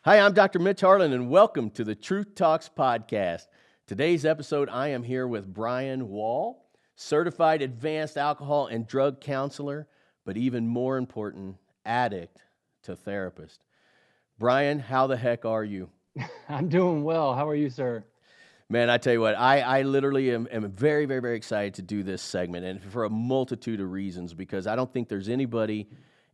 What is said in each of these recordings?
Hi, I'm Dr. Mitch Harlan, and welcome to the Truth Talks podcast. Today's episode, I am here with Brian Wall, certified advanced alcohol and drug counselor, but even more important, addict to therapist. Brian, how the heck are you? I'm doing well. How are you, sir? Man, I tell you what, I literally am very, very, very excited to do this segment, and for a multitude of reasons, because I don't think there's anybody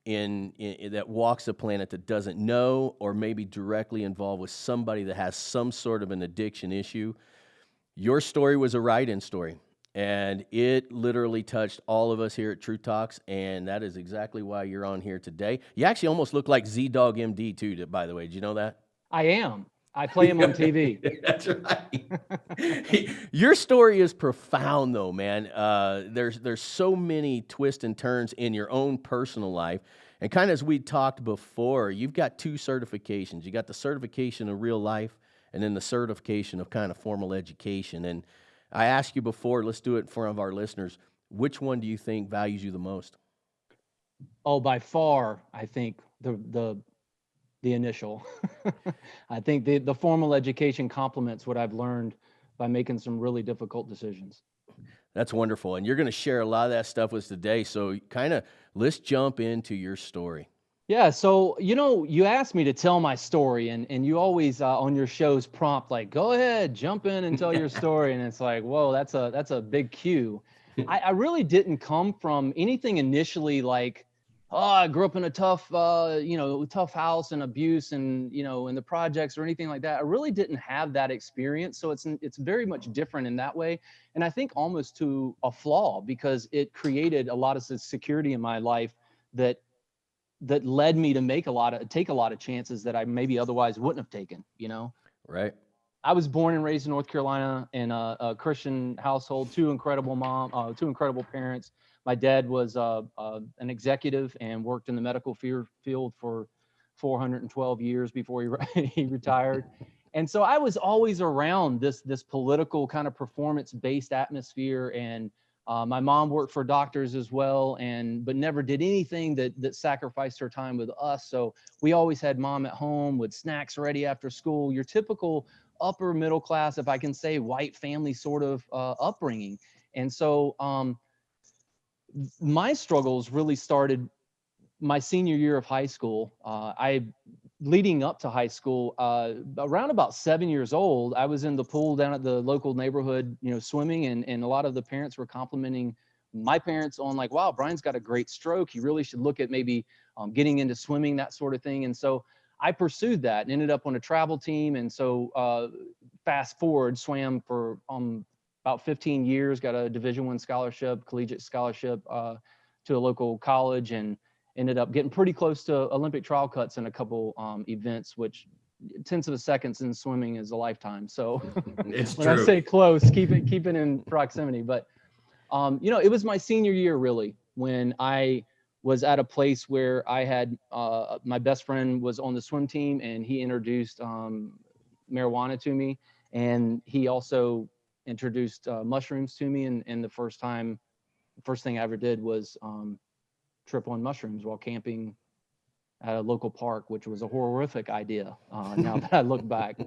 in that walks the planet that doesn't know or maybe directly involved with somebody that has some sort of an addiction issue. Your story was a write-in story, and it literally touched all of us here at True Talks, and that is exactly why you're on here today. You actually almost look like Z-Dog MD too, by the way. Did you know that? I am. I play him on TV. That's right. Your story is profound, though, man. There's so many twists and turns in your own personal life, and kind of as we talked before, you've got two certifications. You got the certification of real life, and then the certification of kind of formal education. And I asked you before, let's do it in front of our listeners. Which one do you think values you the most? Oh, by far, I think the initial. I think the formal education complements what I've learned by making some really difficult decisions. That's wonderful, and you're going to share a lot of that stuff with us today. So, kind of, let's jump into your story. Yeah, so you asked me to tell my story, and you always on your shows prompt like, "Go ahead, jump in and tell your story," and it's like, whoa, that's a big cue. I really didn't come from anything initially like, oh, I grew up in a tough house and abuse and in the projects or anything like that. I really didn't have that experience, so it's very much different in that way, and I think almost to a flaw because it created a lot of security in my life that led me to take a lot of chances that I maybe otherwise wouldn't have taken. Right. I was born and raised in North Carolina in a Christian household, two incredible parents. My dad was an executive and worked in the medical field for 412 years before he retired. And so I was always around this political kind of performance-based atmosphere, and my mom worked for doctors as well, but never did anything that sacrificed her time with us. So we always had mom at home with snacks ready after school. Your typical upper middle class, if I can say, white family sort of upbringing. And so my struggles really started my senior year of high school. Leading up to high school, around about 7 years old, I was in the pool down at the local neighborhood, swimming, and a lot of the parents were complimenting my parents on like, wow, Brian's got a great stroke. He really should look at maybe getting into swimming, that sort of thing. And so I pursued that and ended up on a travel team. And so fast forward, swam for about 15 years, got a Division I scholarship, collegiate scholarship to a local college, and ended up getting pretty close to Olympic trial cuts in a couple events, which tenths of a seconds in swimming is a lifetime. So It's when I true. say close, keep it in proximity. But it was my senior year really when I was at a place where I had my best friend was on the swim team, and he introduced marijuana to me, and he also introduced mushrooms to me. And the first thing I ever did was trip on mushrooms while camping at a local park, which was a horrific idea. Now that I look back,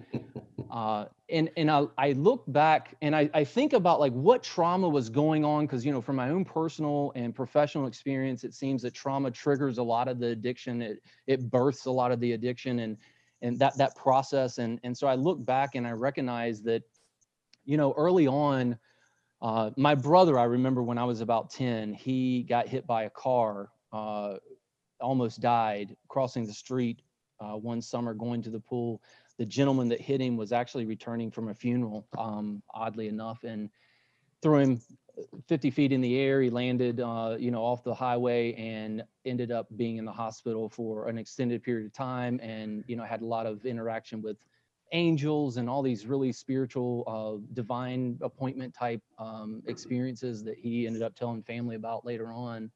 I look back and I think about like what trauma was going on, because from my own personal and professional experience, it seems that trauma triggers a lot of the addiction. It births a lot of the addiction and that process. And so I look back and I recognize that early on. My brother, I remember when I was about 10, he got hit by a car, almost died crossing the street one summer going to the pool. The gentleman that hit him was actually returning from a funeral, oddly enough, and threw him 50 feet in the air. He landed, off the highway and ended up being in the hospital for an extended period of time, and had a lot of interaction with angels and all these really spiritual, divine appointment type experiences that he ended up telling family about later on.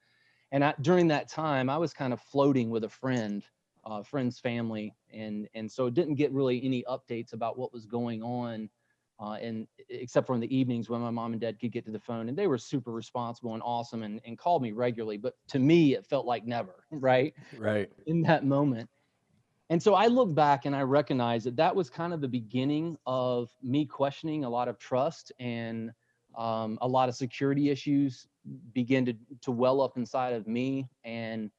And during that time, I was kind of floating with a friend's family, and so didn't get really any updates about what was going on, and except for in the evenings when my mom and dad could get to the phone, and they were super responsible and awesome and called me regularly. But to me, it felt like never, right? Right. In that moment. And so I look back and I recognize that that was kind of the beginning of me questioning a lot of trust, and a lot of security issues begin to well up inside of me. And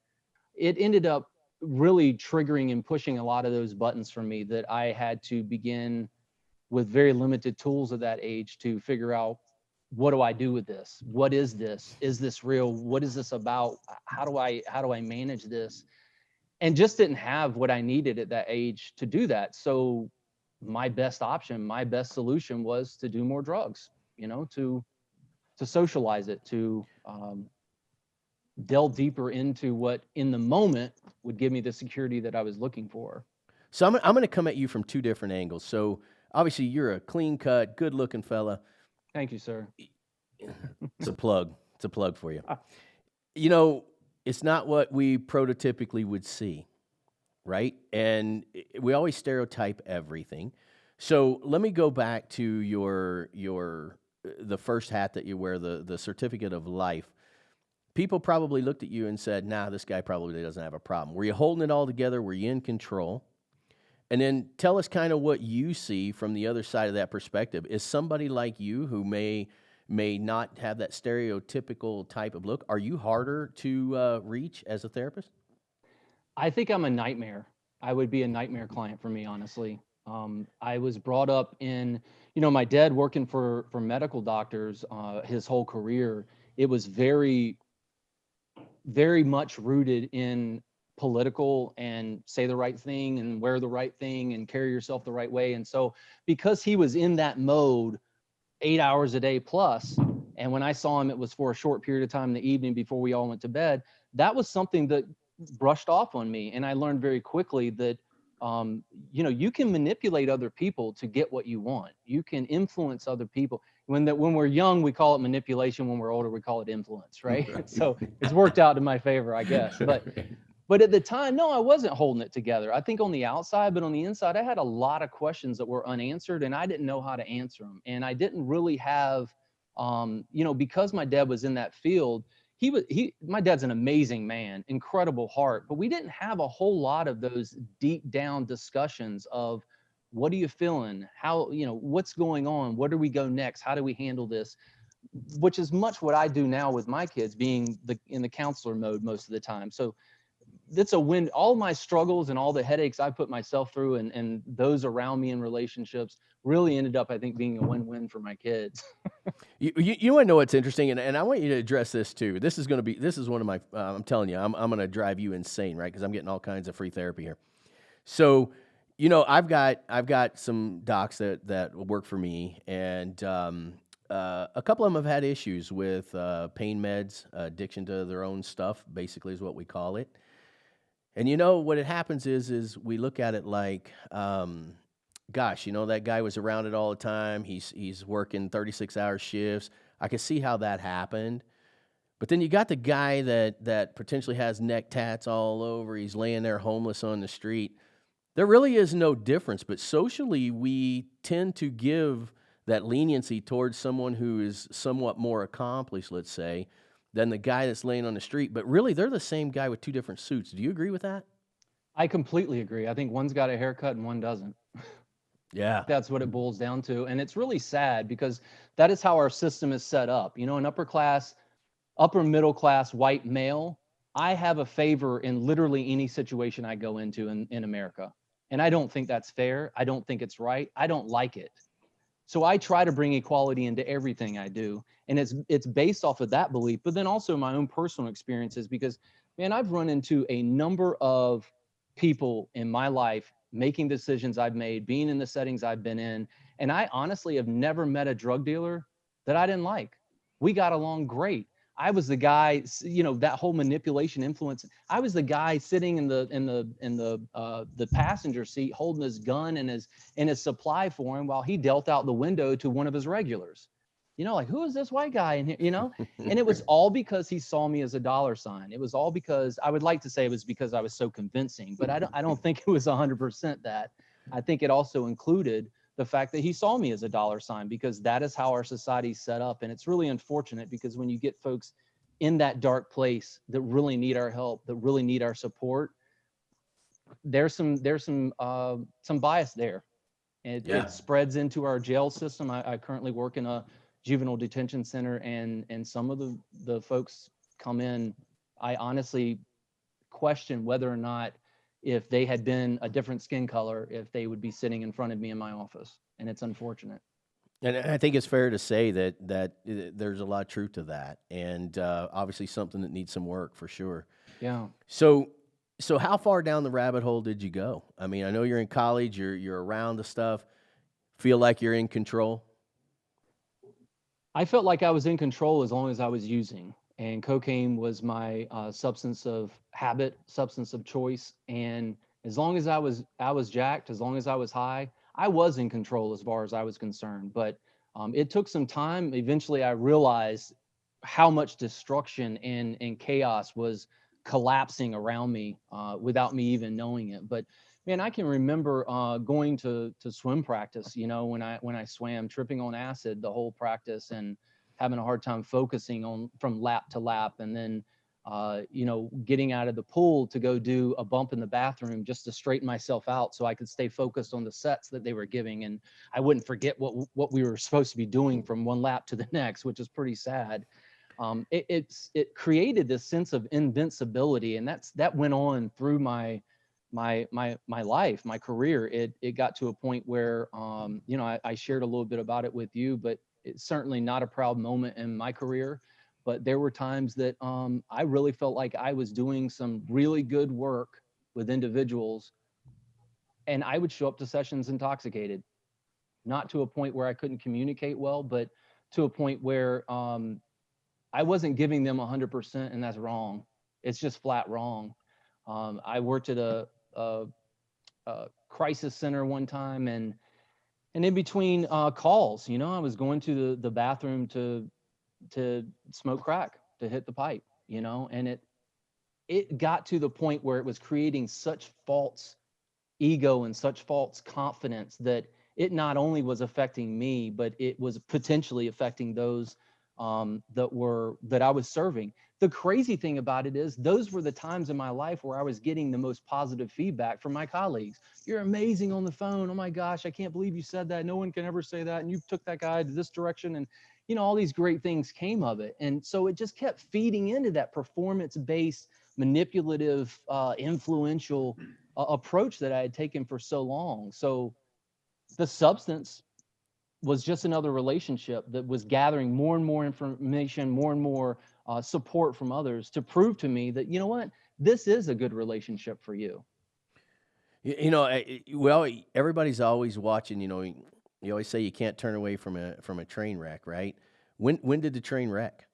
it ended up really triggering and pushing a lot of those buttons for me, that I had to begin with very limited tools at that age to figure out, what do I do with this? What is this? Is this real? What is this about? How do I manage this? And just didn't have what I needed at that age to do that. So my best option, my best solution was to do more drugs, to socialize it, to delve deeper into what in the moment would give me the security that I was looking for. So I'm going to come at you from two different angles. So obviously you're a clean cut, good looking fella. Thank you, sir. It's a plug. It's a plug for you. You know, it's not what we prototypically would see, right? And we always stereotype everything. So let me go back to your the first hat that you wear, the certificate of life. People probably looked at you and said, "Nah, this guy probably doesn't have a problem." Were you holding it all together? Were you in control? And then tell us kind of what you see from the other side of that perspective. Is somebody like you who may not have that stereotypical type of look, are you harder to reach as a therapist? I think I'm a nightmare. I would be a nightmare client for me, honestly. I was brought up in, my dad working for medical doctors his whole career. It was very, very much rooted in political, and say the right thing and wear the right thing and carry yourself the right way. And so because he was in that mode 8 hours a day plus, and when I saw him, it was for a short period of time in the evening before we all went to bed, that was something that brushed off on me. And I learned very quickly that you can manipulate other people to get what you want. You can influence other people. When we're young, we call it manipulation. When we're older, we call it influence, right? Right. So it's worked out in my favor, I guess. But at the time, no, I wasn't holding it together. I think on the outside, but on the inside, I had a lot of questions that were unanswered, and I didn't know how to answer them. And I didn't really have, because my dad was in that field. My dad's an amazing man, incredible heart, but we didn't have a whole lot of those deep down discussions of, what are you feeling? How, what's going on? Where do we go next? How do we handle this? Which is much what I do now with my kids, being in the counselor mode most of the time. So that's a win. All my struggles and all the headaches I put myself through, and those around me in relationships, really ended up, I think, being a win-win for my kids. You want to know what's interesting, and I want you to address this too. This is one of my. I'm telling you, I'm going to drive you insane, right? Because I'm getting all kinds of free therapy here. So, I've got some docs that work for me, and a couple of them have had issues with pain meds, addiction to their own stuff, basically is what we call it. And what it happens is we look at it like, gosh, that guy was around it all the time. He's working 36-hour shifts. I can see how that happened. But then you got the guy that potentially has neck tats all over. He's laying there homeless on the street. There really is no difference. But socially, we tend to give that leniency towards someone who is somewhat more accomplished, let's say, than the guy that's laying on the street. But really, they're the same guy with two different suits. Do you agree with that? I completely agree. I think one's got a haircut and one doesn't. Yeah. That's what it boils down to. And it's really sad, because that is how our system is set up. An upper middle class white male, I have a favor in literally any situation I go into in America. And I don't think that's fair. I don't think it's right. I don't like it. So I try to bring equality into everything I do. And it's based off of that belief, but then also my own personal experiences, because, man, I've run into a number of people in my life making decisions I've made, being in the settings I've been in. And I honestly have never met a drug dealer that I didn't like. We got along great. I was the guy, that whole manipulation influence. I was the guy sitting in the passenger seat, holding his gun and his supply for him, while he dealt out the window to one of his regulars. Like, who is this white guy in here? And it was all because he saw me as a dollar sign. It was all because, I would like to say it was because I was so convincing, but I don't think it was 100% that. I think it also included the fact that he saw me as a dollar sign, because that is how our society's set up. And it's really unfortunate, because when you get folks in that dark place that really need our help, that really need our support, There's some bias there. It Yeah. spreads into our jail system. I currently work in a juvenile detention center, and some of the folks come in. I honestly question whether or not, if they had been a different skin color, if they would be sitting in front of me in my office, and it's unfortunate. And I think it's fair to say that there's a lot of truth to that, and obviously something that needs some work for sure. Yeah. So, so how far down the rabbit hole did you go? I mean, I know you're in college, you're around the stuff. Feel like you're in control? I felt like I was in control as long as I was using, and cocaine was my substance of habit, substance of choice. And as long as I was jacked, as long as I was high, I was in control as far as I was concerned. But it took some time. Eventually, I realized how much destruction and chaos was collapsing around me without me even knowing it. But man, I can remember going to swim practice. When I swam, tripping on acid the whole practice, and having a hard time focusing on from lap to lap, and then getting out of the pool to go do a bump in the bathroom just to straighten myself out so I could stay focused on the sets that they were giving, and I wouldn't forget what we were supposed to be doing from one lap to the next, which is pretty sad. It created this sense of invincibility, and that went on through my life, my career. It got to a point where I shared a little bit about it with you, but it's certainly not a proud moment in my career. But there were times that I really felt like I was doing some really good work with individuals, and I would show up to sessions intoxicated, not to a point where I couldn't communicate well, but to a point where I wasn't giving them 100%, and that's wrong. It's just flat wrong. I worked at a crisis center one time, and in between calls, I was going to the bathroom to smoke crack, to hit the pipe, and it got to the point where it was creating such false ego and such false confidence that it not only was affecting me, but it was potentially affecting those that I was serving. The crazy thing about it is, those were the times in my life where I was getting the most positive feedback from my colleagues. You're amazing on the phone. Oh my gosh, I can't believe you said that. No one can ever say that. And you took that guy to this direction. And all these great things came of it. And so it just kept feeding into that performance-based, manipulative, influential approach that I had taken for so long. So the substance was just another relationship that was gathering more and more information, more and more support from others, to prove to me that, what, this is a good relationship for you. Well, everybody's always watching. You always say you can't turn away from a train wreck, right? When did the train wreck?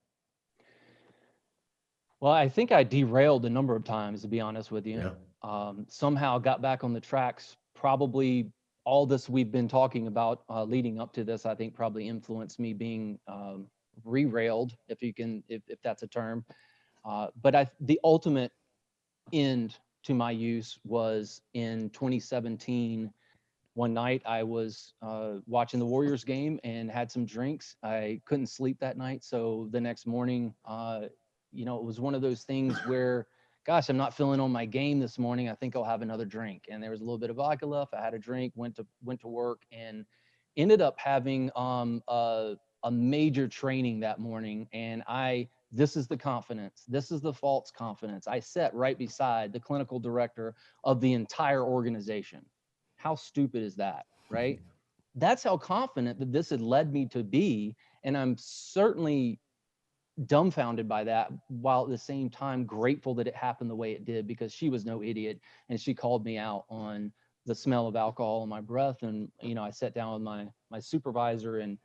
Well, I think I derailed a number of times, to be honest with you. Yeah. Somehow got back on the tracks. Probably all this we've been talking about leading up to this, I think, probably influenced me being re-railed, if that's a term. But the ultimate end to my use was in 2017. One night I was watching the Warriors game and had some drinks. I couldn't sleep that night, so the next morning, it was one of those things where, gosh, I'm not feeling on my game this morning. I think I'll have another drink. And there was a little bit of vodka left. I had a drink, went to work, and ended up having a major training that morning. And this is the confidence. This is the false confidence. I sat right beside the clinical director of the entire organization. How stupid is that, right? That's how confident that this had led me to be. And I'm certainly dumbfounded by that, while at the same time grateful that it happened the way it did, because she was no idiot, and she called me out on the smell of alcohol in my breath. And I sat down with my supervisor and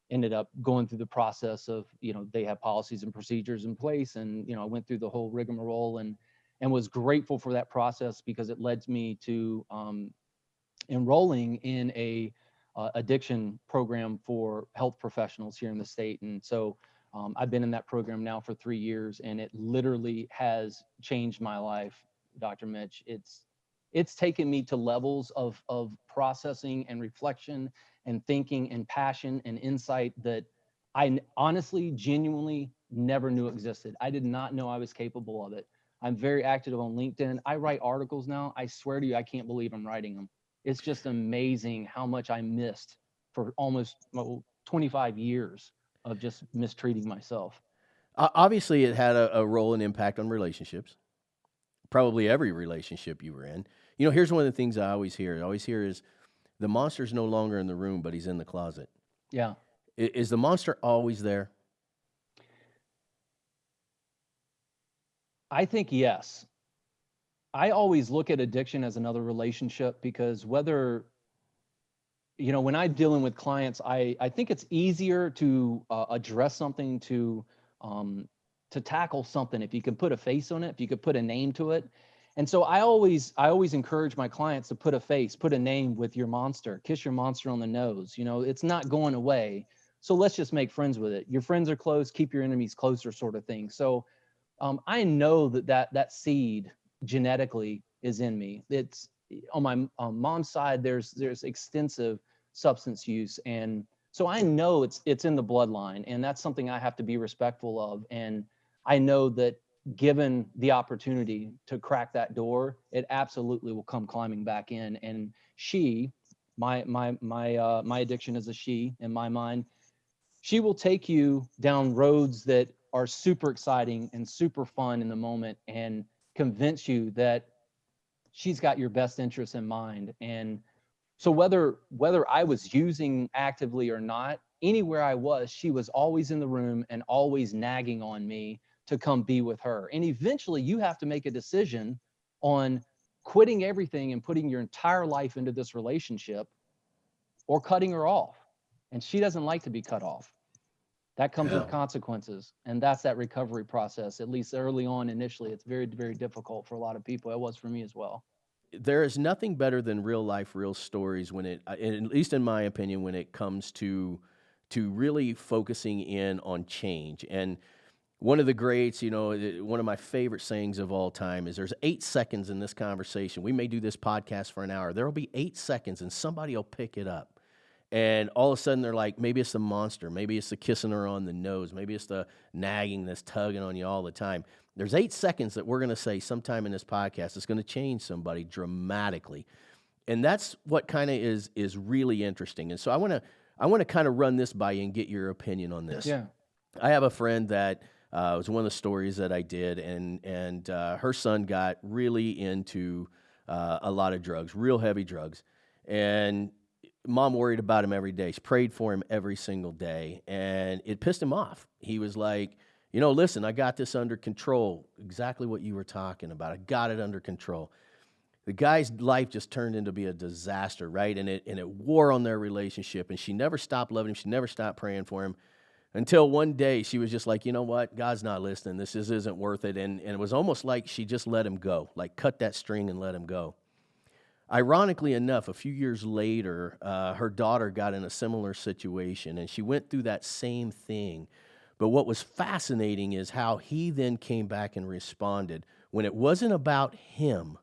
ended up going through the process of, they have policies and procedures in place, and I went through the whole rigmarole, and was grateful for that process, because it led me to enrolling in a addiction program for health professionals here in the state. And so I've been in that program now for 3 years, and it literally has changed my life, Dr. Mitch. It's taken me to levels of processing and reflection and thinking and passion and insight that I honestly, genuinely never knew existed. I did not know I was capable of it. I'm very active on LinkedIn. I write articles now. I swear to you, I can't believe I'm writing them. It's just amazing how much I missed for almost 25 years of just mistreating myself. Obviously, it had a role and impact on relationships. Probably every relationship you were in. You know, here's one of the things I always hear. I always hear is the monster's no longer in the room, but he's in the closet. Yeah. Is the monster always there? I think yes. I always look at addiction as another relationship because whether, when I'm dealing with clients, I think it's easier to address something, to tackle something if you can put a face on it, if you could put a name to it. And so I always encourage my clients to put a face, put a name with your monster, kiss your monster on the nose. It's not going away. So let's just make friends with it. Your friends are close, keep your enemies closer, sort of thing. So I know that seed genetically is in me. It's on my mom's side. There's extensive substance use, and so I know it's in the bloodline, and that's something I have to be respectful of. And I know that given the opportunity to crack that door, it absolutely will come climbing back in. And my addiction is a she in my mind. She will take you down roads that are super exciting and super fun in the moment and convince you that she's got your best interests in mind. And so whether I was using actively or not, anywhere I was, she was always in the room and always nagging on me to come be with her. And eventually you have to make a decision on quitting everything and putting your entire life into this relationship, or cutting her off. And she doesn't like to be cut off. That comes with Yeah. consequences. And that's that recovery process. At least early on, initially, it's very, very difficult for a lot of people. It was for me as well. There is nothing better than real life, real stories when at least in my opinion, when it comes to really focusing in on change. And one of the greats, one of my favorite sayings of all time is there's 8 seconds in this conversation. We may do this podcast for an hour. There will be 8 seconds and somebody will pick it up. And all of a sudden they're like, maybe it's the monster. Maybe it's the kissing her on the nose. Maybe it's the nagging that's tugging on you all the time. There's 8 seconds that we're going to say sometime in this podcast that's going to change somebody dramatically. And that's what kind of is really interesting. And so I want to kind of run this by you and get your opinion on this. Yeah. I have a friend that was one of the stories that I did, and her son got really into a lot of drugs, real heavy drugs, and mom worried about him every day. She prayed for him every single day, and it pissed him off. He was like, listen, I got this under control. Exactly what you were talking about. I got it under control. The guy's life just turned into be a disaster, right? And it wore on their relationship, and she never stopped loving him. She never stopped praying for him. Until one day she was just like, you know what? God's not listening. This just isn't worth it. And it was almost like she just let him go, like cut that string and let him go. Ironically enough, a few years later, her daughter got in a similar situation, and she went through that same thing. But what was fascinating is how he then came back and responded. When it wasn't about him,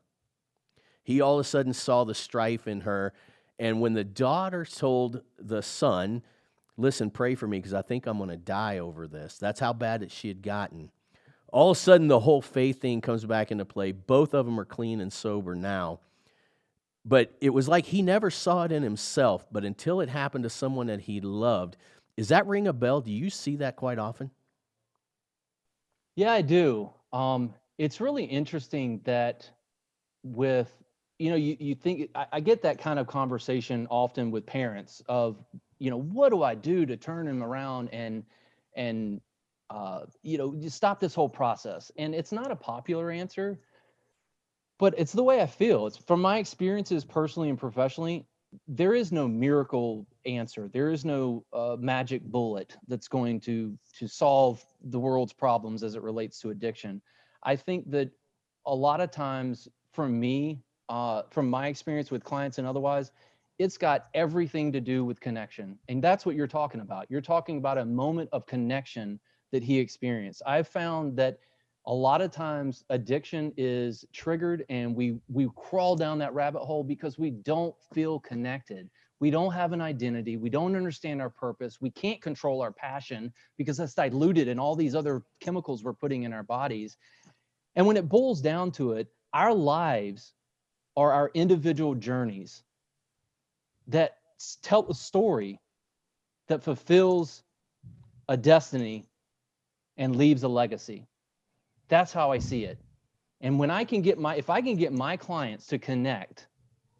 he all of a sudden saw the strife in her. And when the daughter told the son, listen, pray for me because I think I'm going to die over this. That's how bad that she had gotten. All of a sudden, the whole faith thing comes back into play. Both of them are clean and sober now. But it was like he never saw it in himself, but until it happened to someone that he loved. Does that ring a bell? Do you see that quite often? Yeah, I do. It's really interesting that with, you think, I get that kind of conversation often with parents of, what do I do to turn him around and just stop this whole process? And it's not a popular answer, but it's the way I feel. It's from my experiences personally and professionally. There is no miracle answer. There is no magic bullet that's going to solve the world's problems as it relates to addiction. I think that a lot of times, for me, from my experience with clients and otherwise, it's got everything to do with connection, and that's what you're talking about. You're talking about a moment of connection that he experienced. I've found that a lot of times addiction is triggered and we crawl down that rabbit hole because we don't feel connected. We don't have an identity. We don't understand our purpose. We can't control our passion because that's diluted in all these other chemicals we're putting in our bodies. And when it boils down to it, our lives are our individual journeys that tell a story that fulfills a destiny and leaves a legacy. That's how I see it. And when I can get if I can get my clients to connect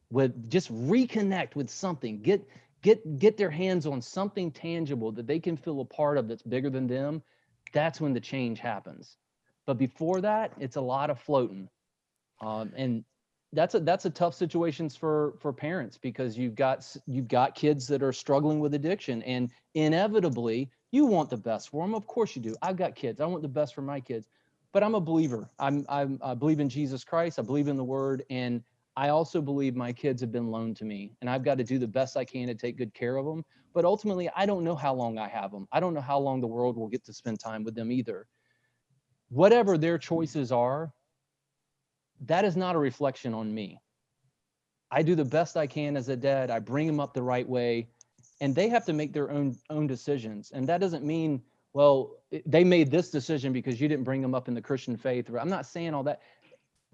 with, just reconnect with something, get their hands on something tangible that they can feel a part of that's bigger than them, that's when the change happens. But before that, it's a lot of floating. And that's a tough situations for parents, because you've got kids that are struggling with addiction, and inevitably you want the best for them. Of course you do. I've got kids. I want the best for my kids, but I'm a believer. I believe in Jesus Christ. I believe in the Word, and I also believe my kids have been loaned to me, and I've got to do the best I can to take good care of them. But ultimately, I don't know how long I have them. I don't know how long the world will get to spend time with them either. Whatever their choices are, that is not a reflection on me. I do the best I can as a dad. I bring them up the right way, and they have to make their own decisions. And that doesn't mean, well, they made this decision because you didn't bring them up in the Christian faith. I'm not saying all that.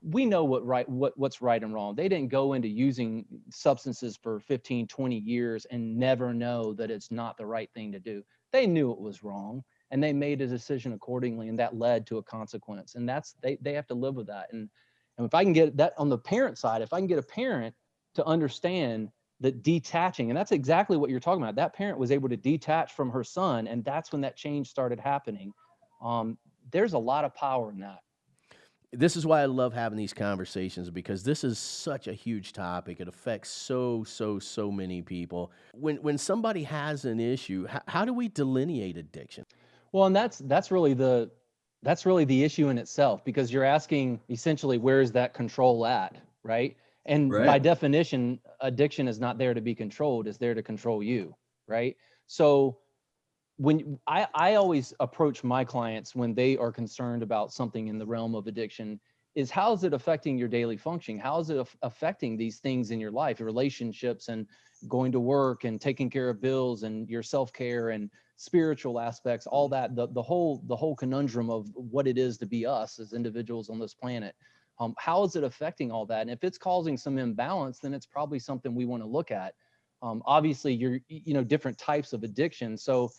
We know what's right and wrong. They didn't go into using substances for 15, 20 years and never know that it's not the right thing to do. They knew it was wrong, and they made a decision accordingly, and that led to a consequence. And that's they have to live with that. And if I can get that on the parent side, if I can get a parent to understand that detaching, and that's exactly what you're talking about. That parent was able to detach from her son, and that's when that change started happening. There's a lot of power in that. This is why I love having these conversations, because this is such a huge topic. It affects so many people. When somebody has an issue, how do we delineate addiction? Well, and that's really the issue in itself, because you're asking essentially, where is that control at, right? And by Right. definition, addiction is not there to be controlled; it's there to control you, right? So when I always approach my clients when they are concerned about something in the realm of addiction, is how is it affecting your daily functioning? How is it affecting these things in your life, your relationships, and going to work and taking care of bills and your self-care and spiritual aspects, all that, the whole conundrum of what it is to be us as individuals on this planet. How is it affecting all that? And if it's causing some imbalance, then it's probably something we want to look at. Obviously, different types of addiction. So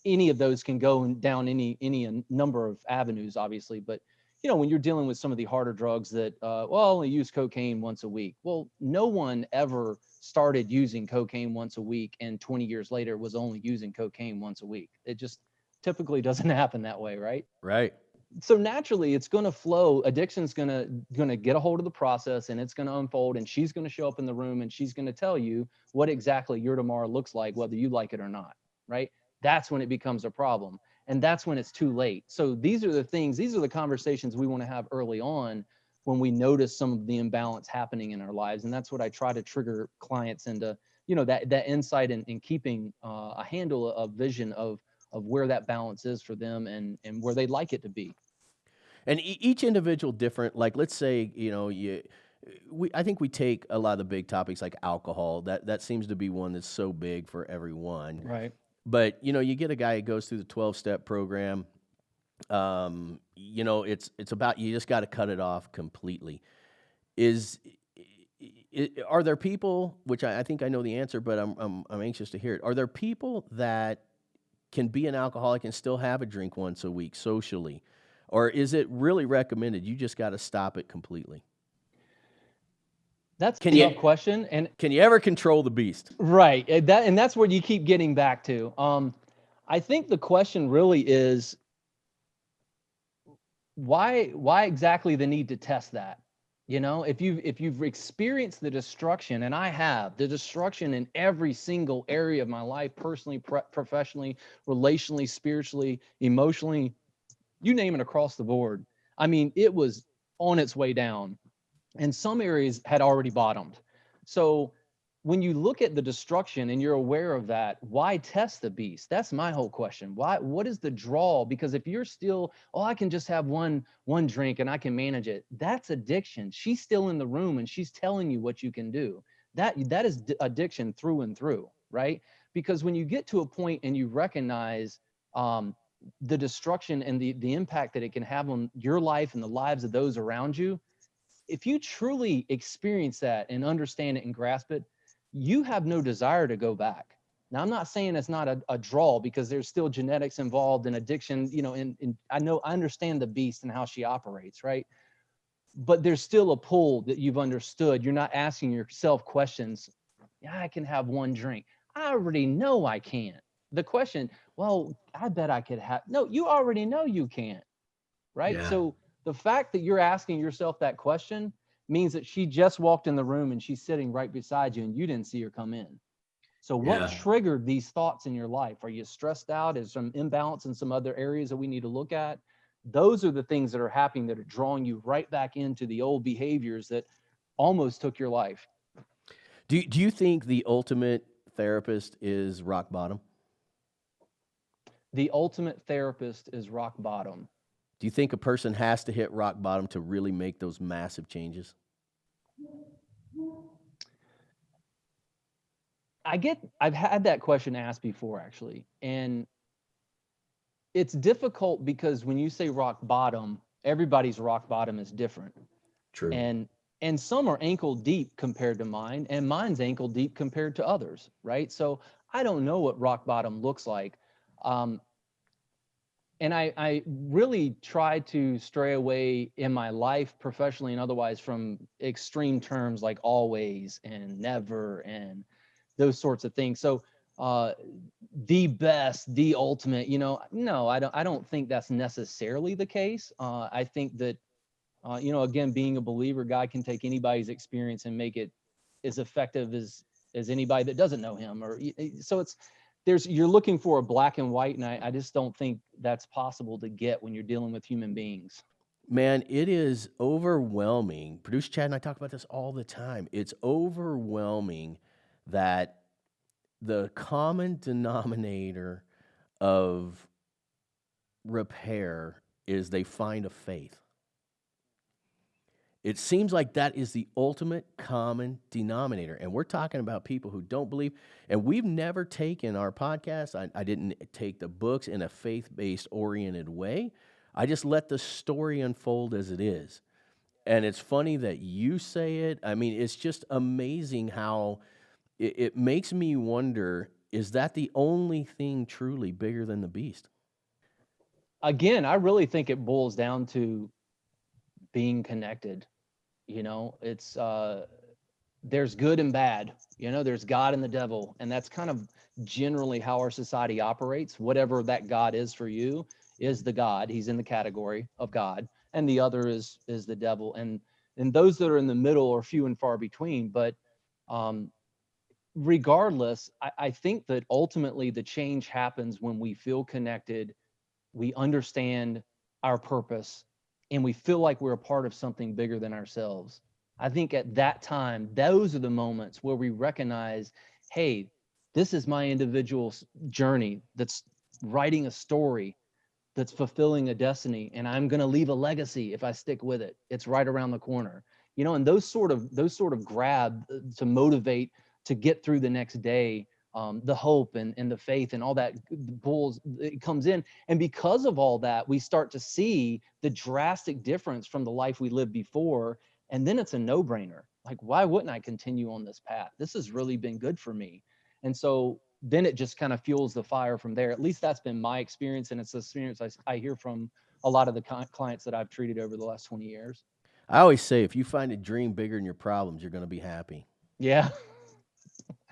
any of those can go down any number of avenues, obviously. But when you're dealing with some of the harder drugs that, well, I only use cocaine once a week. Well, no one ever started using cocaine once a week and 20 years later was only using cocaine once a week. It just typically doesn't happen that way, right? Right. So naturally it's going to flow. Addiction's going to get a hold of the process, and it's going to unfold, and she's going to show up in the room, and she's going to tell you what exactly your tomorrow looks like, whether you like it or not, right? That's when it becomes a problem, and that's when it's too late. So these are the conversations we want to have early on when we notice some of the imbalance happening in our lives. And that's what I try to trigger clients into, that insight, and keeping a handle, a vision of where that balance is for them, and where they'd like it to be. And each individual different. Like, let's say, I think we take a lot of the big topics like alcohol. That seems to be one that's so big for everyone. Right. But you get a guy who goes through the 12-step program. It's about, you just got to cut it off completely. Is are there people, which I think I know the answer, but I'm anxious to hear it. Are there people that can be an alcoholic and still have a drink once a week socially? Or is it really recommended you just got to stop it completely? That's Can a you tough question. And can you ever control the beast? right. And that's where you keep getting back to. I think the question really is, why exactly the need to test that? If you've experienced the destruction, and I have, the destruction in every single area of my life, personally, professionally, relationally, spiritually, emotionally, you name it, across the board. I mean, it was on its way down, and some areas had already bottomed. So when you look at the destruction and you're aware of that, why test the beast? That's my whole question. What is the draw? Because if you're still, oh, I can just have one drink and I can manage it, that's addiction. She's still in the room and she's telling you what you can do. That is addiction through and through, right? Because when you get to a point and you recognize, the destruction and the impact that it can have on your life and the lives of those around you, if you truly experience that and understand it and grasp it, you have no desire to go back. Now, I'm not saying it's not a draw, because there's still genetics involved and addiction, and I understand the beast and how she operates, right? But there's still a pull that you've understood. You're not asking yourself questions. Yeah, I can have one drink. I already know I can't. The question, well, I bet I could have. No, you already know you can't, right? Yeah. So the fact that you're asking yourself that question means that she just walked in the room and she's sitting right beside you and you didn't see her come in. So what Yeah. triggered these thoughts in your life? Are you stressed out? Is some imbalance in some other areas that we need to look at? Those are the things that are happening that are drawing you right back into the old behaviors that almost took your life. Do you think the ultimate therapist is rock bottom? The ultimate therapist is rock bottom. Do you think a person has to hit rock bottom to really make those massive changes? I've had that question asked before, actually. And it's difficult because when you say rock bottom, everybody's rock bottom is different. True. And some are ankle deep compared to mine, and mine's ankle deep compared to others, right? So I don't know what rock bottom looks like. Um, and I really try to stray away in my life, professionally and otherwise, from extreme terms like always and never and those sorts of things. So the best, the ultimate, no, I don't think that's necessarily the case. I think that again, being a believer, God can take anybody's experience and make it as effective as anybody that doesn't know him. Or so you're looking for a black and white, and I just don't think that's possible to get when you're dealing with human beings. Man, it is overwhelming. Producer Chad and I talk about this all the time. It's overwhelming that the common denominator of repair is they find a faith. It seems like that is the ultimate common denominator. And we're talking about people who don't believe. And we've never taken our podcast, I didn't take the books in a faith based oriented way. I just let the story unfold as it is. And it's funny that you say it. I mean, it's just amazing how it makes me wonder, is that the only thing truly bigger than the beast? Again, I really think it boils down to being connected. It's there's good and bad. There's God and the devil, and that's kind of generally how our society operates. Whatever that God is for you is the God. He's in the category of God, and the other is the devil. And those that are in the middle are few and far between. But um, regardless, I think that ultimately the change happens when we feel connected, we understand our purpose, and we feel like we're a part of something bigger than ourselves. I think at that time, those are the moments where we recognize, hey, this is my individual journey that's writing a story, that's fulfilling a destiny, and I'm going to leave a legacy if I stick with it. It's right around the corner. And those sort of grab to motivate to get through the next day, the hope and the faith and all that bulls, it comes in. And because of all that, we start to see the drastic difference from the life we lived before. And then it's a no-brainer. Like, why wouldn't I continue on this path? This has really been good for me. And so then it just kind of fuels the fire from there. At least that's been my experience. And it's the experience I hear from a lot of the clients that I've treated over the last 20 years. I always say if you find a dream bigger than your problems, you're going to be happy. Yeah,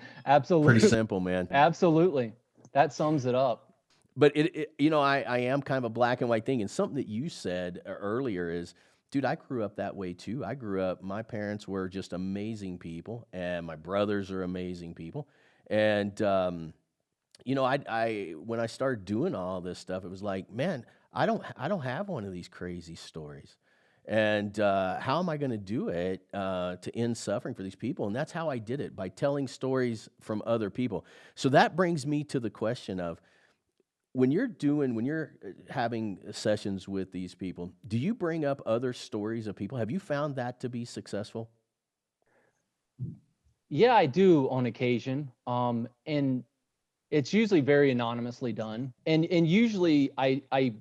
Pretty absolutely. simple, man. Absolutely. That sums it up. But I am kind of a black and white thing. And something that you said earlier is, dude, I grew up that way too. I grew up, my parents were just amazing people, and my brothers are amazing people. And, when I started doing all this stuff, it was like, man, I don't have one of these crazy stories. And how am I going to do it to end suffering for these people? And that's how I did it, by telling stories from other people. So that brings me to the question of, when you're having sessions with these people, do you bring up other stories of people? Have you found that to be successful? Yeah, I do on occasion. And It's usually very anonymously done, and usually I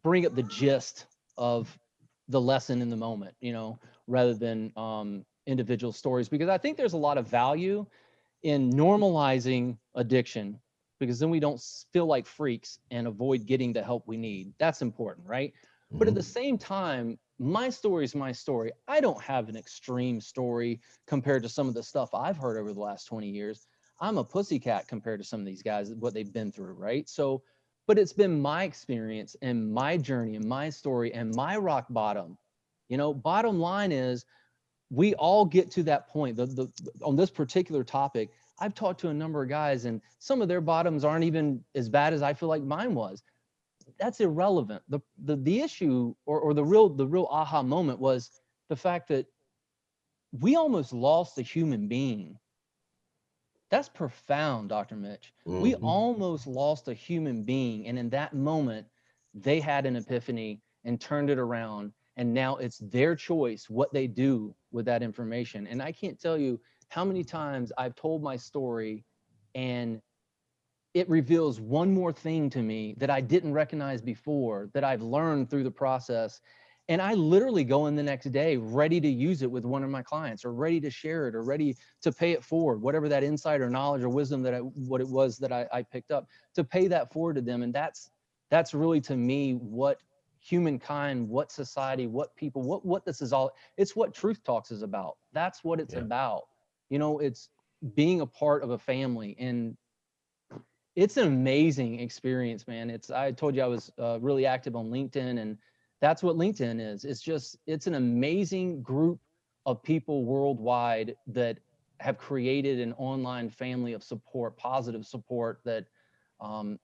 bring up the gist of the lesson in the moment, rather than individual stories, because I think there's a lot of value in normalizing addiction, because then we don't feel like freaks and avoid getting the help we need. That's important, right? But at the Hmm. same time, my story is my story. I don't have an extreme story compared to some of the stuff I've heard over the last 20 years. I'm a pussycat compared to some of these guys, what they've been through, right? So, but it's been my experience and my journey and my story and my rock bottom. Bottom line is, we all get to that point. On this particular topic, I've talked to a number of guys, and some of their bottoms aren't even as bad as I feel like mine was. That's irrelevant. The issue, or the real aha moment, was the fact that we almost lost a human being. That's profound, Dr. Mitch. We Hmm. almost lost a human being. And in that moment, they had an epiphany and turned it around. And now it's their choice what they do with that information. And I can't tell you how many times I've told my story and it reveals one more thing to me that I didn't recognize before, that I've learned through the process. And I literally go in the next day ready to use it with one of my clients, or ready to share it, or ready to pay it forward, whatever that insight or knowledge or wisdom what it was that I picked up, to pay that forward to them. And that's really, to me, what humankind, what society, what people, what this is all, it's what Truth Talks is about. That's what it's Yeah. about. It's being a part of a family. And it's an amazing experience, man. I told you I was really active on LinkedIn, and that's what LinkedIn is. It's an amazing group of people worldwide that have created an online family of support, positive support, that um,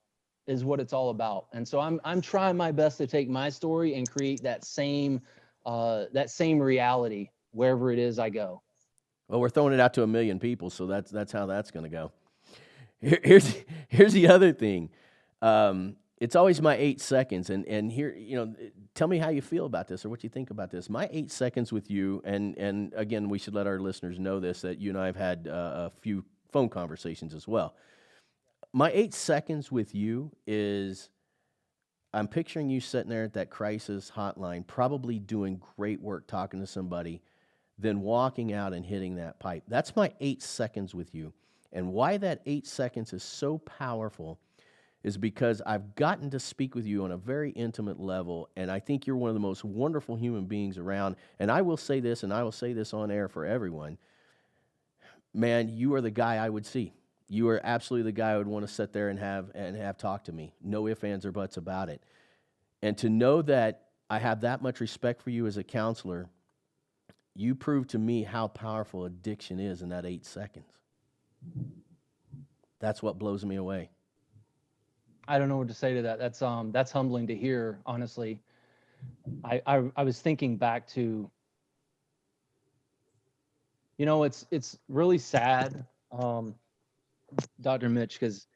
is what it's all about. And so I'm trying my best to take my story and create that same reality wherever it is I go. Well, we're throwing it out to a million people, so that's how that's going to go. Here's here's the other thing. It's always my 8 seconds, and here, tell me how you feel about this or what you think about this. My 8 seconds with you, and again, we should let our listeners know this, that you and I have had a few phone conversations as well. My 8 seconds with you is, I'm picturing you sitting there at that crisis hotline, probably doing great work talking to somebody, then walking out and hitting that pipe. That's my 8 seconds with you. And why that 8 seconds is so powerful is because I've gotten to speak with you on a very intimate level, and I think you're one of the most wonderful human beings around. And I will say this, and I will say this on air for everyone, man, you are the guy I would see. You are absolutely the guy I would want to sit there and have talk to me. No ifs, ands, or buts about it. And to know that I have that much respect for you as a counselor, you prove to me how powerful addiction is in that 8 seconds. That's what blows me away. I don't know what to say to that. That's humbling to hear, honestly. I was thinking back to, it's really sad, Dr. Mitch, because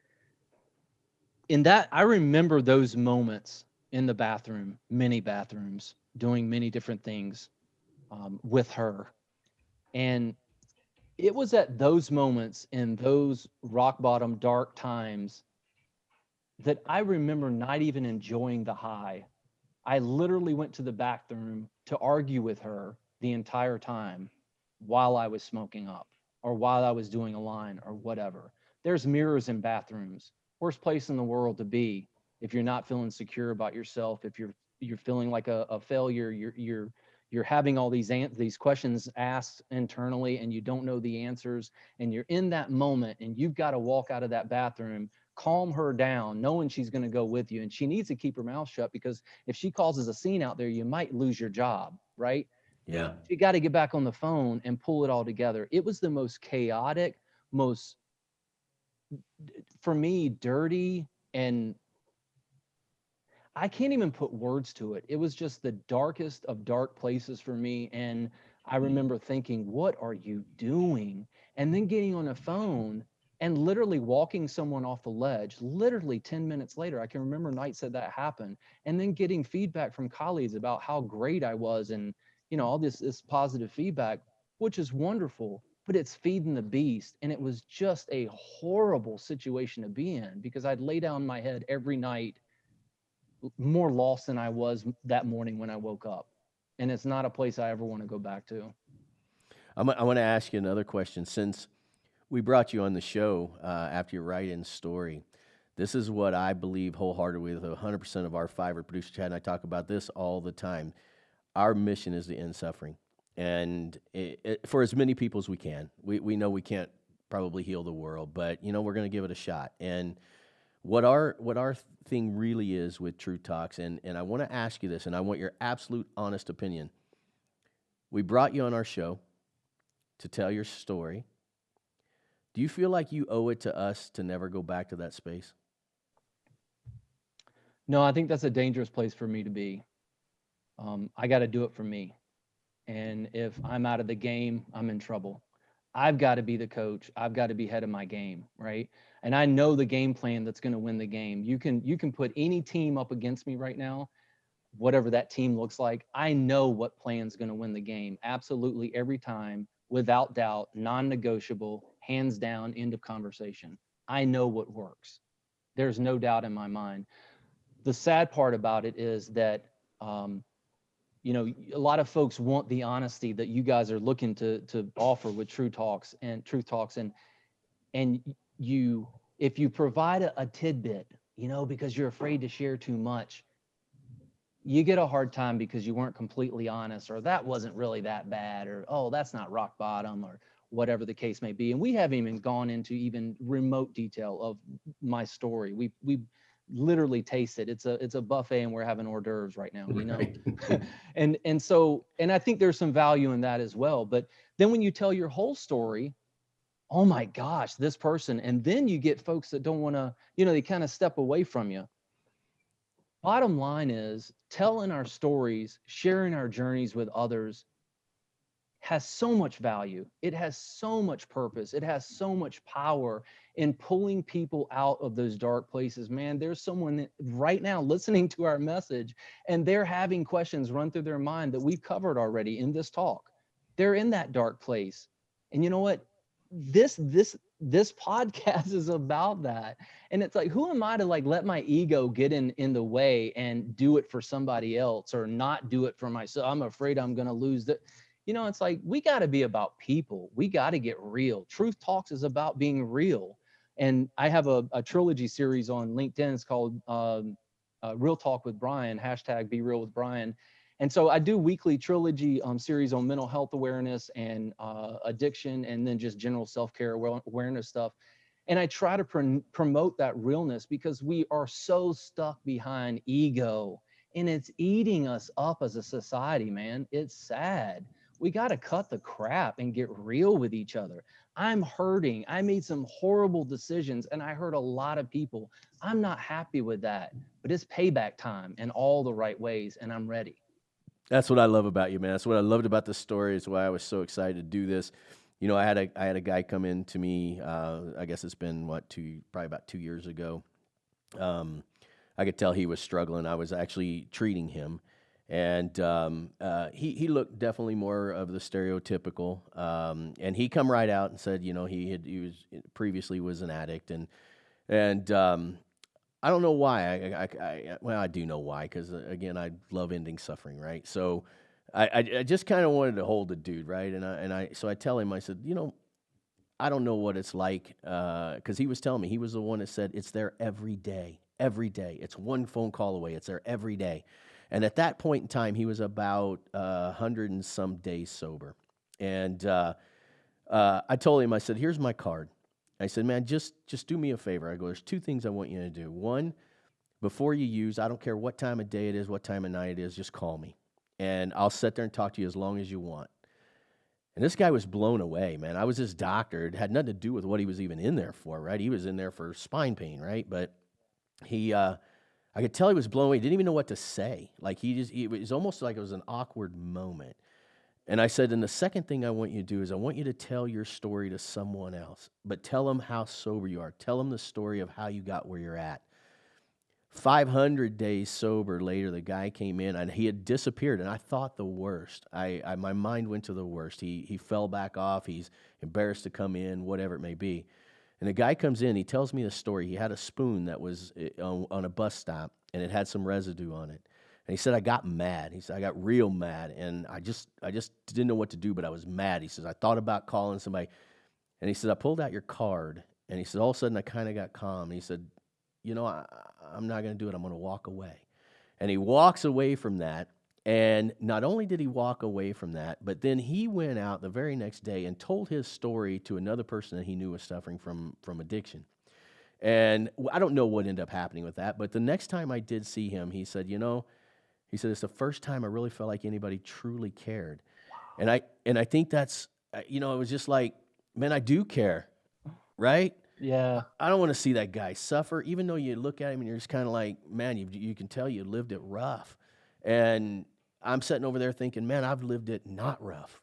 in that, I remember those moments in the bathroom, many bathrooms, doing many different things with her. And it was at those moments, in those rock bottom dark times, that I remember not even enjoying the high. I literally went to the bathroom to argue with her the entire time while I was smoking up, or while I was doing a line, or whatever. There's mirrors in bathrooms. Worst place in the world to be if you're not feeling secure about yourself, if you're feeling like a failure, you're having all these questions asked internally and you don't know the answers, and you're in that moment and you've got to walk out of that bathroom, calm her down, knowing she's going to go with you, and she needs to keep her mouth shut, because if she causes a scene out there, you might lose your job, right? Yeah. You got to get back on the phone and pull it all together. It was the most chaotic, most, for me, dirty, and I can't even put words to it. It was just the darkest of dark places for me. And I remember thinking, what are you doing? And then getting on a phone and literally walking someone off the ledge, literally 10 minutes later. I can remember nights that happened. And then getting feedback from colleagues about how great I was, and all this positive feedback, which is wonderful. but it's feeding the beast. And it was just a horrible situation to be in, because I'd lay down my head every night more lost than I was that morning when I woke up. And it's not a place I ever want to go back to. I want to ask you another question. Since we brought you on the show after your write-in story, this is what I believe wholeheartedly with 100% of our Fiverr producer Chad and I talk about this all the time. Our mission is to end suffering, and for as many people as we can. We know we can't probably heal the world, but we're going to give it a shot. And what our thing really is with Truth Talks, and I want to ask you this, and I want your absolute honest opinion. We brought you on our show to tell your story. Do you feel like you owe it to us to never go back to that space? No, I think that's a dangerous place for me to be. I got to do it for me. And if I'm out of the game, I'm in trouble. I've got to be the coach. I've got to be head of my game, right? And I know the game plan that's going to win the game. You can put any team up against me right now, whatever that team looks like. I know what plan's going to win the game. Absolutely every time, without doubt, non-negotiable, hands down, end of conversation. I know what works. There's no doubt in my mind. The sad part about it is that a lot of folks want the honesty that you guys are looking to offer with Truth Talks, and you, if you provide a tidbit, because you're afraid to share too much, you get a hard time because you weren't completely honest, or that wasn't really that bad, or, oh, that's not rock bottom, or whatever the case may be. And we haven't even gone into even remote detail of my story. We literally taste it. It's a buffet and we're having hors d'oeuvres right now, Right. and I think there's some value in that as well. But then when you tell your whole story, oh my gosh, this person, and then you get folks that don't want to, they kind of step away from you. Bottom line is, telling our stories, sharing our journeys with others has so much value. It has so much purpose. It has so much power in pulling people out of those dark places. Man, there's someone right now listening to our message, and they're having questions run through their mind that we've covered already in this talk. They're in that dark place. And you know what? This podcast is about that. And it's like, who am I to let my ego get in the way and do it for somebody else, or not do it for myself? I'm afraid I'm going to lose that. It's like, we got to be about people. We got to get real. Truth Talks is about being real. And I have a trilogy series on LinkedIn. It's called Real Talk with Brian, # Be Real with Brian. And so I do weekly trilogy series on mental health awareness and addiction, and then just general self-care awareness stuff. And I try to promote that realness, because we are so stuck behind ego, and it's eating us up as a society, man. It's sad. We got to cut the crap and get real with each other. I'm hurting. I made some horrible decisions, and I hurt a lot of people. I'm not happy with that, but it's payback time in all the right ways, and I'm ready. That's what I love about you, man. That's what I loved about the story. Is why I was so excited to do this. I had a guy come in to me. I guess it's been probably about 2 years ago. I could tell he was struggling. I was actually treating him, and he looked definitely more of the stereotypical. And he come right out and said, he was previously was an addict, and I don't know why. I do know why, because again, I love ending suffering, right? So I just kind of wanted to hold the dude, right? So I tell him, I said, I don't know what it's like, because he was telling me, he was the one that said it's there every day. Every day. It's one phone call away. It's there every day. And at that point in time, he was about 100 and some days sober. And I told him, I said, here's my card. I said, man, just do me a favor. I go, there's 2 things I want you to do. One, before you use, I don't care what time of day it is, what time of night it is, just call me. And I'll sit there and talk to you as long as you want. And this guy was blown away, man. I was his doctor. It had nothing to do with what he was even in there for, right? He was in there for spine pain, right? But I could tell he was blown away. He didn't even know what to say. It was almost like it was an awkward moment. And I said, and the second thing I want you to do is I want you to tell your story to someone else, but tell them how sober you are. Tell them the story of how you got where you're at. 500 days sober later, the guy came in and he had disappeared, and I thought the worst. My mind went to the worst. He fell back off. He's embarrassed to come in, whatever it may be. And the guy comes in. He tells me the story. He had a spoon that was on a bus stop, and it had some residue on it. And he said, I got mad. He said, I got real mad, and I just didn't know what to do, but I was mad. He says, I thought about calling somebody. And he said, I pulled out your card. And he said, all of a sudden, I kind of got calm. And he said, I'm not going to do it. I'm going to walk away. And he walks away from that. And not only did he walk away from that, but then he went out the very next day and told his story to another person that he knew was suffering from addiction. And I don't know what ended up happening with that, but the next time I did see him, he said, it's the first time I really felt like anybody truly cared. And I think that's, it was just like, man, I do care, right? Yeah. I don't want to see that guy suffer, even though you look at him and you're just kind of like, man, you can tell you lived it rough. And I'm sitting over there thinking, man, I've lived it not rough.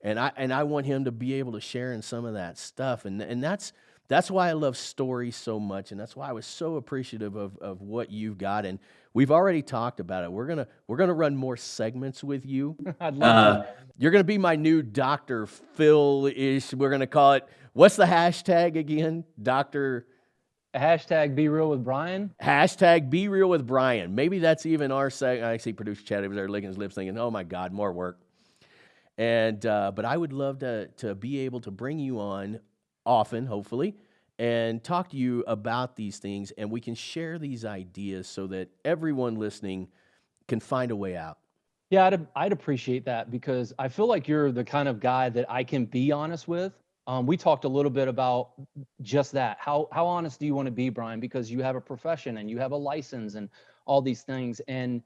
And I want him to be able to share in some of that stuff. And that's why I love stories so much. And that's why I was so appreciative of what you've got. And we've already talked about it. We're gonna run more segments with you. I'd love to. You're gonna be my new Dr. Phil-ish. We're gonna call it, what's the hashtag again? Hashtag Be Real with Brian. Hashtag Be Real with Brian. Maybe that's even our segment. I see producer Chad over there licking his lips thinking, oh my God, more work. And but I would love to be able to bring you on often, hopefully, and talk to you about these things, and we can share these ideas so that everyone listening can find a way out. Yeah, I'd appreciate that, because I feel like you're the kind of guy that I can be honest with. We talked a little bit about just that. How honest do you want to be, Brian? Because you have a profession and you have a license and all these things, and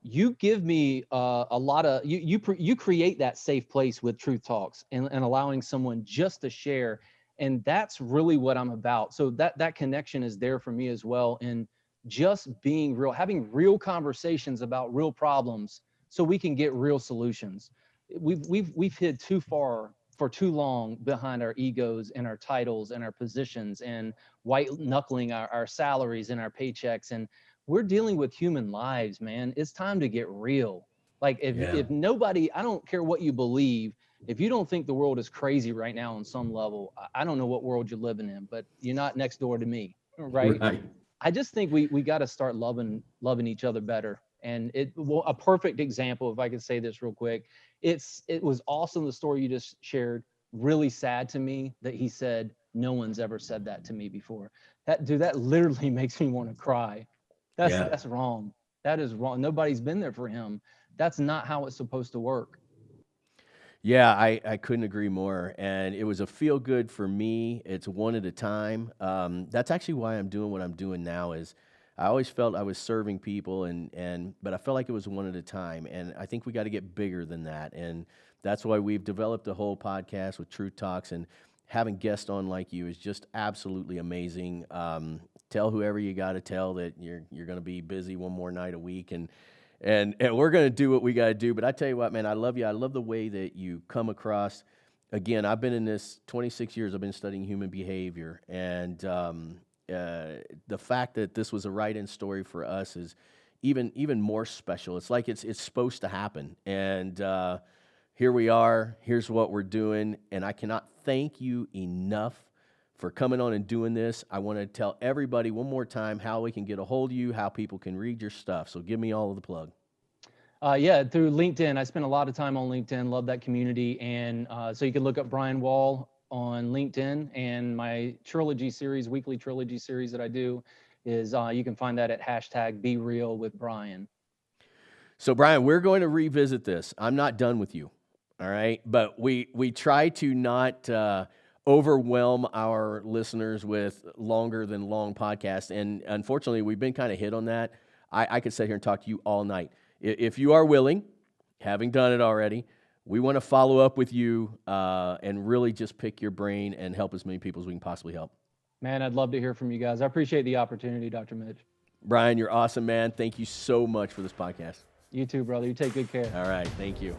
you give me a lot of you create that safe place with Truth Talks and allowing someone just to share, and that's really what I'm about. So that connection is there for me as well, and just being real, having real conversations about real problems, so we can get real solutions. We've hid too far for too long behind our egos and our titles and our positions and white knuckling our salaries and our paychecks. And we're dealing with human lives, man. It's time to get real. Like if nobody, I don't care what you believe, if you don't think the world is crazy right now on some level, I don't know what world you're living in, but you're not next door to me, right? I just think we got to start loving each other better. And a perfect example, if I could say this real quick, it was awesome, the story you just shared. Really sad to me that he said, no one's ever said that to me before. That literally makes me want to cry. That's wrong. That is wrong. Nobody's been there for him. That's not how it's supposed to work. Yeah, I couldn't agree more. And it was a feel good for me. It's one at a time. That's actually why I'm doing what I'm doing now. Is I always felt I was serving people, but I felt like it was one at a time. And I think we got to get bigger than that. And that's why we've developed a whole podcast with Truth Talks, and having guests on like you is just absolutely amazing. Tell whoever you got to tell that you're going to be busy one more night a week, and we're going to do what we got to do. But I tell you what, man, I love you. I love the way that you come across. Again, I've been in this 26 years. I've been studying human behavior, and the fact that this was a write-in story for us is even more special. It's like it's supposed to happen, and here we are. Here's what we're doing, and I cannot thank you enough for coming on and doing this. I want to tell everybody one more time how we can get a hold of you, how people can read your stuff. So give me all of the plug. Yeah, through LinkedIn. I spend a lot of time on LinkedIn, love that community. And so you can look up Brian Wall on LinkedIn, and my weekly trilogy series that I do is you can find that at hashtag Be Real with Brian. So Brian, we're going to revisit this. I'm not done with you. All right. But we try to not overwhelm our listeners with longer than long podcasts. And unfortunately, we've been kind of hit on that. I could sit here and talk to you all night. If you are willing, having done it already, we want to follow up with you and really just pick your brain and help as many people as we can possibly help. Man, I'd love to hear from you guys. I appreciate the opportunity, Dr. Mitch. Brian, you're awesome, man. Thank you so much for this podcast. You too, brother. You take good care. All right. Thank you.